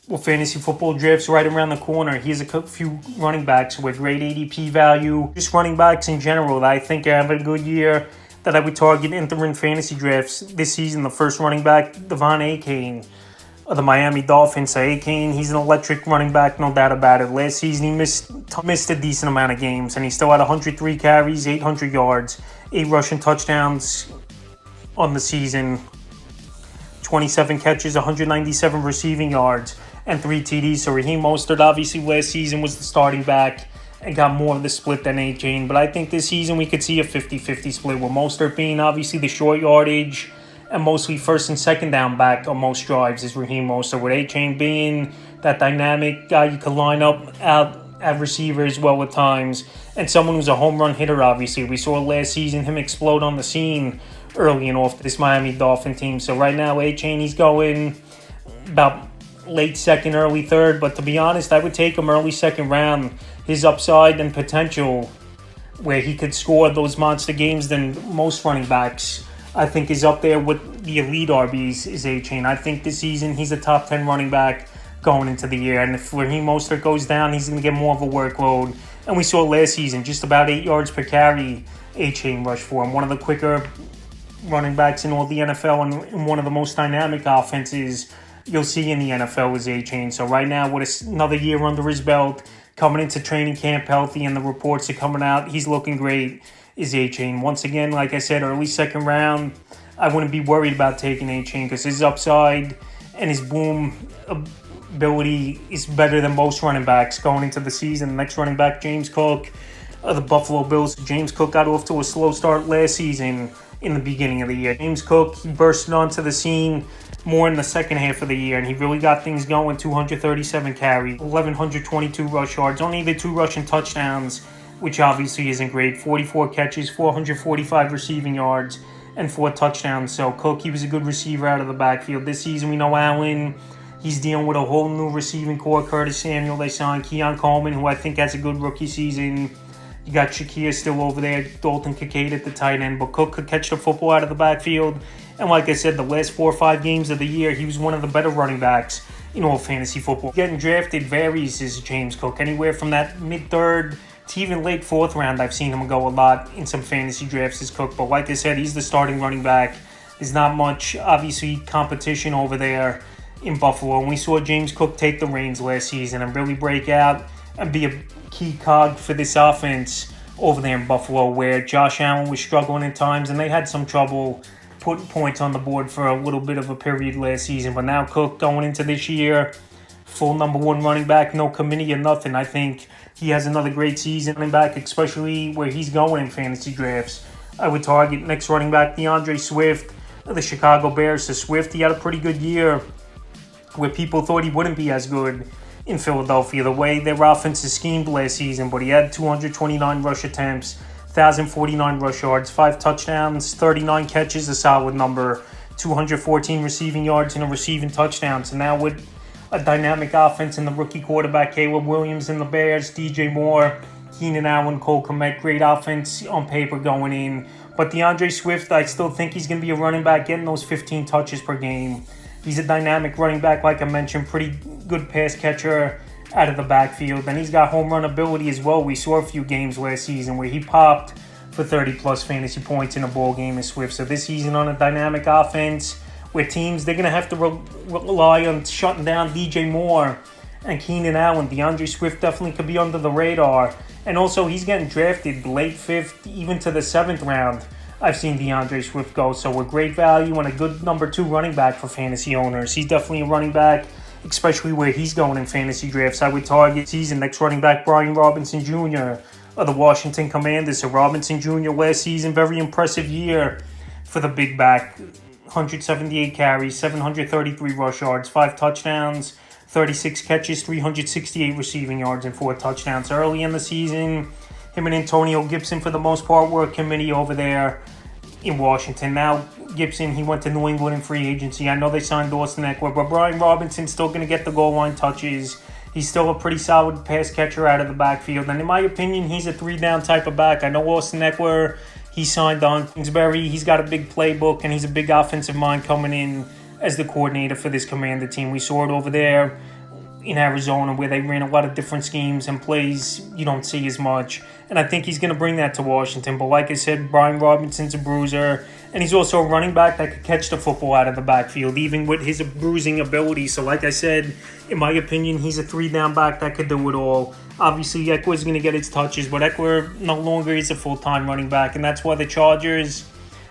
Well, fantasy football drafts right around the corner. Here's a few running backs with great ADP value. Just running backs in general that I think have a good year that I would target entering fantasy drafts this season. The first running back, Devon Achane of the Miami Dolphins. Achane, he's an electric running back, no doubt about it. Last season, he missed a decent amount of games, and he still had 103 carries, 800 yards, 8 rushing touchdowns on the season, 27 catches, 197 receiving yards, and 3 TDs. So Raheem Mostert, obviously, last season was the starting back and got more of the split than Achane. But I think this season we could see a 50-50 split, with Mostert being obviously the short yardage and mostly first and second down back on most drives is Raheem Mostert, with Achane being that dynamic guy you could line up out at receiver as well at times, and someone who's a home run hitter, obviously. We saw last season him explode on the scene early and off this Miami Dolphin team. So right now, Achane, he's going about late second, early third. But to be honest, I would take him early second round. His upside and potential, where he could score those monster games than most running backs, I think is up there with the elite RBs, is Achane. I think this season he's a top 10 running back going into the year. And if Raheem Mostert goes down, he's going to get more of a workload. And we saw last season, just about 8 yards per carry, Achane rushed for him. One of the quicker running backs in all the NFL and one of the most dynamic offenses you'll see in the NFL is Achane. So right now, with another year under his belt, coming into training camp healthy, and the reports are coming out, he's looking great, is Achane. Once again, like I said, early second round, I wouldn't be worried about taking Achane because his upside and his boom ability is better than most running backs going into the season. The next running back, James Cook of the Buffalo Bills. James Cook got off to a slow start last season in the beginning of the year. James Cook, he bursted onto the scene more in the second half of the year, and he really got things going. 237 carries, 1,122 rush yards, only the 2 rushing touchdowns, which obviously isn't great. 44 catches, 445 receiving yards, and 4 touchdowns. So Cook, he was a good receiver out of the backfield. This season, we know Allen, he's dealing with a whole new receiving core. Curtis Samuel, they signed Keon Coleman, who I think has a good rookie season. You got Shakir still over there, Dalton Kincaid at the tight end, but Cook could catch the football out of the backfield. And like I said, the last 4 or 5 games of the year, he was one of the better running backs in all fantasy football. Getting drafted varies, is James Cook. Anywhere from that mid-third to even late 4th round, I've seen him go a lot in some fantasy drafts as Cook. But like I said, he's the starting running back. There's not much, obviously, competition over there in Buffalo. And we saw James Cook take the reins last season and really break out and be a key cog for this offense over there in Buffalo, where Josh Allen was struggling at times, and they had some trouble putting points on the board for a little bit of a period last season. But now Cook going into this year, full number 1 running back, no committee or nothing. I think he has another great season running back, especially where he's going in fantasy drafts. I would target next running back DeAndre Swift of the Chicago Bears. So Swift, he had a pretty good year where people thought he wouldn't be as good in Philadelphia, the way their offense is schemed last season. But he had 229 rush attempts, 1,049 rush yards, 5 touchdowns, 39 catches, a solid number, 214 receiving yards and a receiving touchdown. So now with a dynamic offense and the rookie quarterback Caleb Williams in the Bears, DJ Moore, Keenan Allen, Cole Kmet, great offense on paper going in. But DeAndre Swift, I still think he's going to be a running back getting those 15 touches per game. He's a dynamic running back, like I mentioned, pretty good pass catcher out of the backfield. And he's got home run ability as well. We saw a few games last season where he popped for 30-plus fantasy points in a ball game as Swift. So this season on a dynamic offense where teams, they're going to have to rely on shutting down DJ Moore and Keenan Allen. DeAndre Swift definitely could be under the radar. And also, he's getting drafted late 5th, even to the 7th round. I've seen DeAndre Swift go. So with great value and a good number 2 running back for fantasy owners. He's definitely a running back, especially where he's going in fantasy drafts. I would target season next running back Brian Robinson Jr. of the Washington Commanders. So Robinson Jr. last season, very impressive year for the big back. 178 carries, 733 rush yards, 5 touchdowns, 36 catches, 368 receiving yards, and 4 touchdowns. Early in the season, him and Antonio Gibson, for the most part, were a committee over there in Washington. Now, Gibson, he went to New England in free agency. I know they signed Austin Eckler, but Brian Robinson's still going to get the goal line touches. He's still a pretty solid pass catcher out of the backfield. And in my opinion, he's a 3-down type of back. I know Austin Eckler, he signed on Kingsbury. He's got a big playbook, and he's a big offensive mind coming in as the coordinator for this Commander team. We saw it over there in Arizona, where they ran a lot of different schemes and plays you don't see as much. And I think he's going to bring that to Washington. But like I said, Brian Robinson's a bruiser, and he's also a running back that could catch the football out of the backfield, even with his bruising ability. So like I said, in my opinion, he's a 3-down back that could do it all. Obviously, Eckler's going to get his touches, but Eckler no longer is a full-time running back, and that's why the Chargers,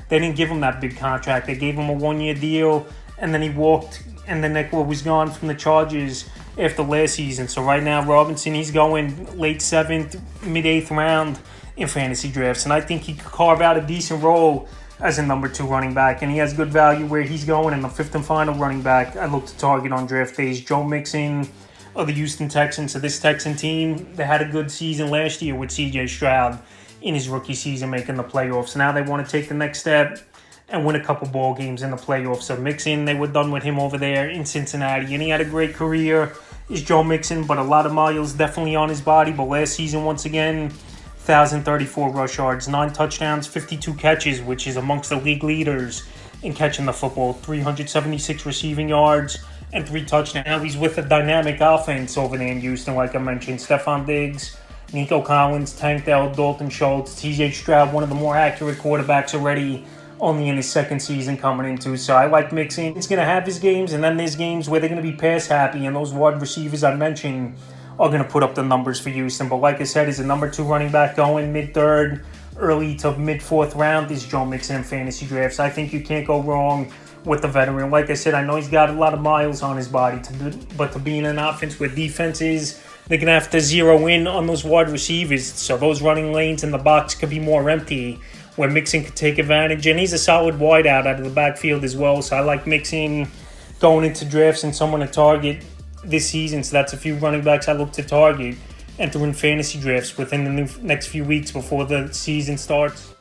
they didn't give him that big contract. They gave him a 1-year deal, and then he walked, and then Eckler was gone from the Chargers after last season. So right now, Robinson, he's going late 7th, mid-8th round in fantasy drafts, and I think he could carve out a decent role as a number 2 running back, and he has good value where he's going. And the 5th and final running back I look to target on draft days, Joe Mixon of the Houston Texans. So this Texan team, they had a good season last year with C.J. Stroud in his rookie season making the playoffs. Now they want to take the next step and win a couple ball games in the playoffs. So Mixon, they were done with him over there in Cincinnati, and he had a great career, is Joe Mixon, but a lot of miles definitely on his body. But last season, once again, 1,034 rush yards, 9 touchdowns, 52 catches, which is amongst the league leaders in catching the football, 376 receiving yards, and 3 touchdowns. Now he's with a dynamic offense over there in Houston, like I mentioned. Stephon Diggs, Nico Collins, Tank Dell, Dalton Schultz, T.J. Stroud, one of the more accurate quarterbacks already, only in his second season coming into. So I like Mixon. He's going to have his games, and then there's games where they're going to be pass happy, and those wide receivers I mentioned are going to put up the numbers for Houston. But like I said, he's a number 2 running back going mid-3rd, early to mid-4th round is Joe Mixon in fantasy drafts. I think you can't go wrong with the veteran. Like I said, I know he's got a lot of miles on his body, but to be in an offense where defenses, they're going to have to zero in on those wide receivers. So those running lanes in the box could be more empty, where Mixon could take advantage. And he's a solid wideout out of the backfield as well. So I like Mixon going into drafts and someone to target this season. So that's a few running backs I look to target entering fantasy drafts within the next few weeks before the season starts.